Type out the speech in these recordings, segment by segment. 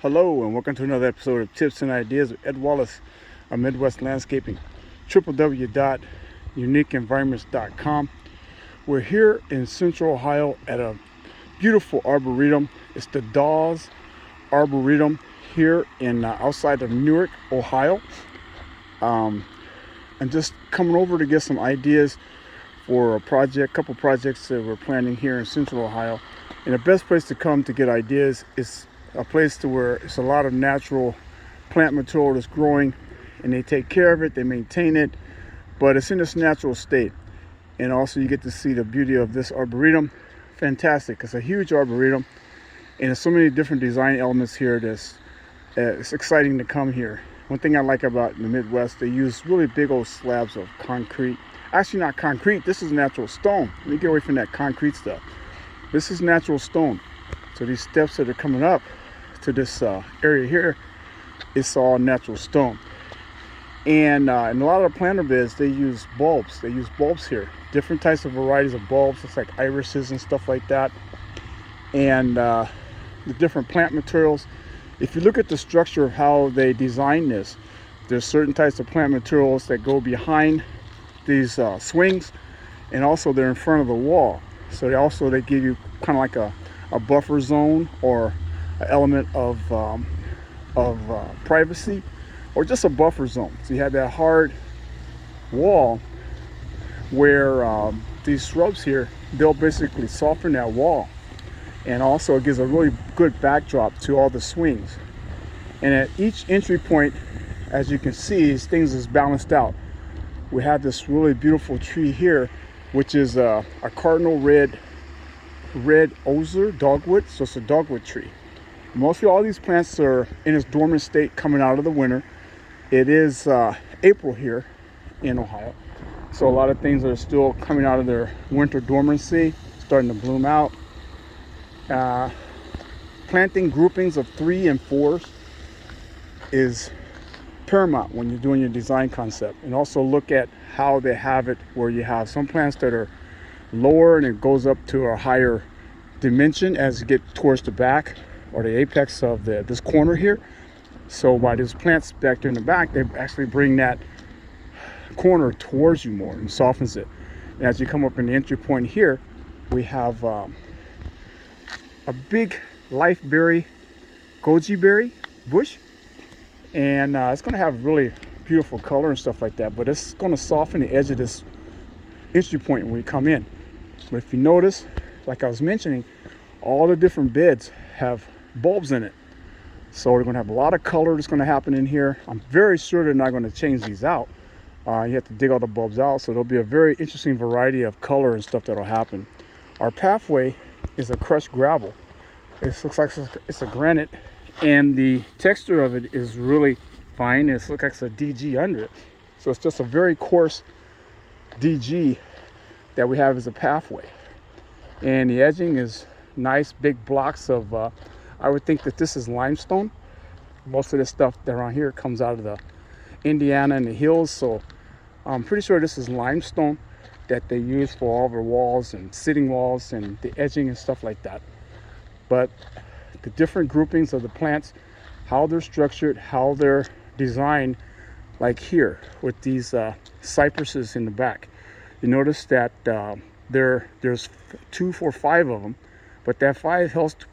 Hello and welcome to another episode of Tips and Ideas with Ed Wallace of Midwest Landscaping, www.uniqueenvironments.com. We're here in Central Ohio at a beautiful arboretum. It's the Dawes Arboretum here in outside of Newark, Ohio. I'm just coming over to get some ideas for a couple projects that we're planning here in Central Ohio. And the best place to come to get ideas is a place to where it's a lot of natural plant material that's growing, and they take care of it, they maintain it, but it's in its natural state. And also you get to see the beauty of this arboretum. Fantastic. It's a huge arboretum, and there's so many different design elements here that's it's exciting to come here. One thing I like about the Midwest, they use really big old slabs of concrete. Actually not concrete, this is natural stone. Let me get away from that concrete stuff. This is natural stone. So these steps that are coming up to this area here, it's all natural stone. And in a lot of the planter beds, they use bulbs. They use bulbs here, different types of varieties of bulbs. It's like irises and stuff like that. And the different plant materials. If you look at the structure of how they design this, there's certain types of plant materials that go behind these swings, and also they're in front of the wall. So they give you kind of like a buffer zone or an element of privacy, or just a buffer zone. So you have that hard wall where these shrubs here, they'll basically soften that wall, and also it gives a really good backdrop to all the swings. And at each entry point, as you can see, things is balanced out. We have this really beautiful tree here, which is a cardinal red osier dogwood. So it's a dogwood tree. Mostly all these plants are in its dormant state coming out of the winter. It is April here in Ohio, so a lot of things are still coming out of their winter dormancy, starting to bloom out. Planting groupings of 3 and 4s is paramount when you're doing your design concept. And also look at how they have it, where you have some plants that are lower and it goes up to a higher dimension as you get towards the back or the apex of this corner here. So by these plants back there in the back, they actually bring that corner towards you more and softens it. And as you come up in the entry point here, we have a big life-berry goji berry bush, and it's going to have really beautiful color and stuff like that, but it's going to soften the edge of this entry point when we come in. But if you notice, like I was mentioning, all the different beds have bulbs in it, so we're going to have a lot of color that's going to happen in here. I'm very sure they're not going to change these out. You have to dig all the bulbs out, so there'll be a very interesting variety of color and stuff that'll happen. Our pathway is a crushed gravel. It looks like it's a granite, and the texture of it is really fine. It looks like it's a DG under it, so it's just a very coarse DG that we have as a pathway. And the edging is nice big blocks of I would think that this is limestone. Most of this stuff around here comes out of the Indiana and the hills, so I'm pretty sure this is limestone that they use for all their walls and sitting walls and the edging and stuff like that. But the different groupings of the plants, how they're structured, how they're designed, like here with these cypresses in the back, you notice that there's 2, 4, 5 of them, but that 5 helps to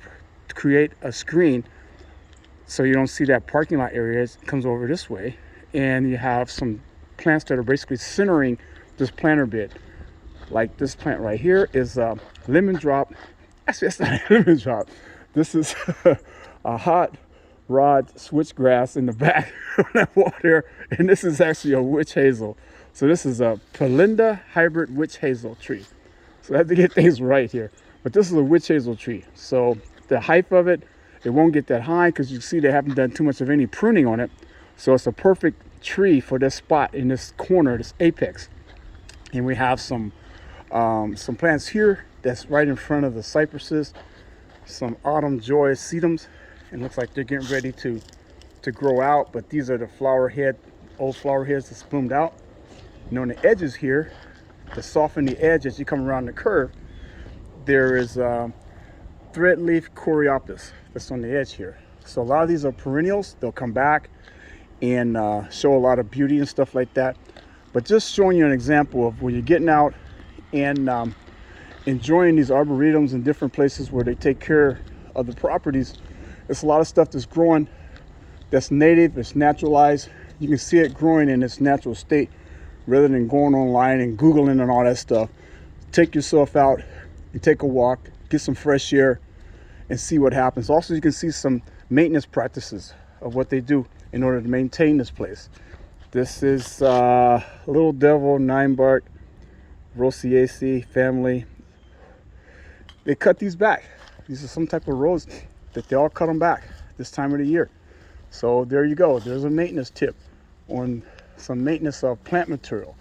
create a screen so you don't see that parking lot area. It comes over this way, and you have some plants that are basically centering this planter bed. Like this plant right here is a lemon drop. Actually, it's not a lemon drop. This is a hot rod switchgrass in the back of that wall there, and this is actually a witch hazel. So this is a Palinda hybrid witch hazel tree. So I have to get things right here, but this is a witch hazel tree. So the height of it won't get that high because you see they haven't done too much of any pruning on it. So it's a perfect tree for this spot in this corner, this apex. And we have some plants here that's right in front of the cypresses, some autumn joy sedums, and looks like they're getting ready to grow out. But these are the old flower heads that's bloomed out. And on the edges here, to soften the edge as you come around the curve, there is threadleaf coreopsis that's on the edge here. So a lot of these are perennials. They'll come back and show a lot of beauty and stuff like that. But just showing you an example of when you're getting out and enjoying these arboretums in different places where they take care of the properties. There's a lot of stuff that's growing that's native, it's naturalized. You can see it growing in its natural state rather than going online and Googling and all that stuff. Take yourself out and take a walk, get some fresh air, and see what happens. Also, you can see some maintenance practices of what they do in order to maintain this place. This is Little Devil 9-bark Rosaceae family. They cut these back. These are some type of rose that they all cut them back this time of the year. So there you go. There's a maintenance tip on some maintenance of plant material.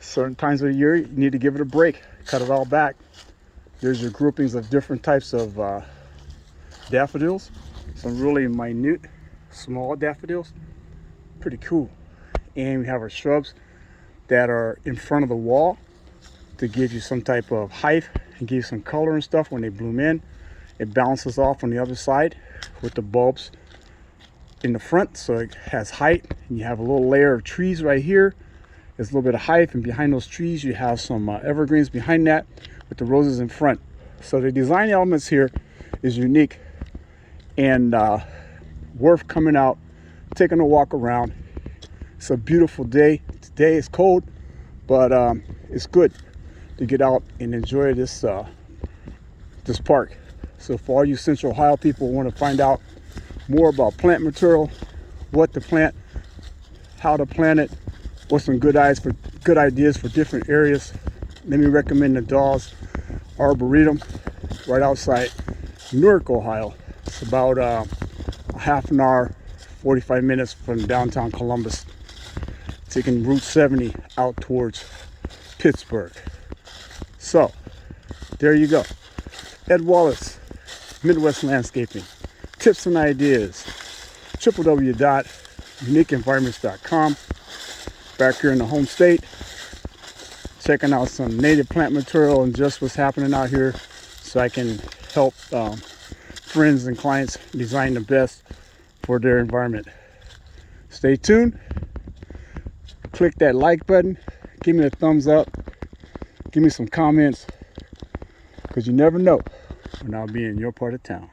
Certain times of the year, you need to give it a break. Cut it all back. There's your groupings of different types of daffodils. Some really minute, small daffodils. Pretty cool. And we have our shrubs that are in front of the wall to give you some type of height and give you some color and stuff when they bloom in. It balances off on the other side with the bulbs in the front, so it has height. And you have a little layer of trees right here. There's a little bit of height, and behind those trees you have some evergreens behind that with the roses in front. So the design elements here is unique and worth coming out, taking a walk around. It's a beautiful day. Today is cold, but it's good to get out and enjoy this this park. So for all you Central Ohio people who want to find out more about plant material, what to plant, how to plant it, what's some good ideas for different areas, let me recommend the Dawes Arboretum right outside Newark, Ohio. It's about a half an hour, 45 minutes from downtown Columbus, taking Route 70 out towards Pittsburgh. So there you go. Ed Wallace, Midwest Landscaping. Tips and ideas. www.uniqueenvironments.com. Back here in the home state, checking out some native plant material and just what's happening out here, so I can help friends and clients design the best for their environment. Stay tuned. Click that like button. Give me a thumbs up. Give me some comments, because you never know when I'll be in your part of town.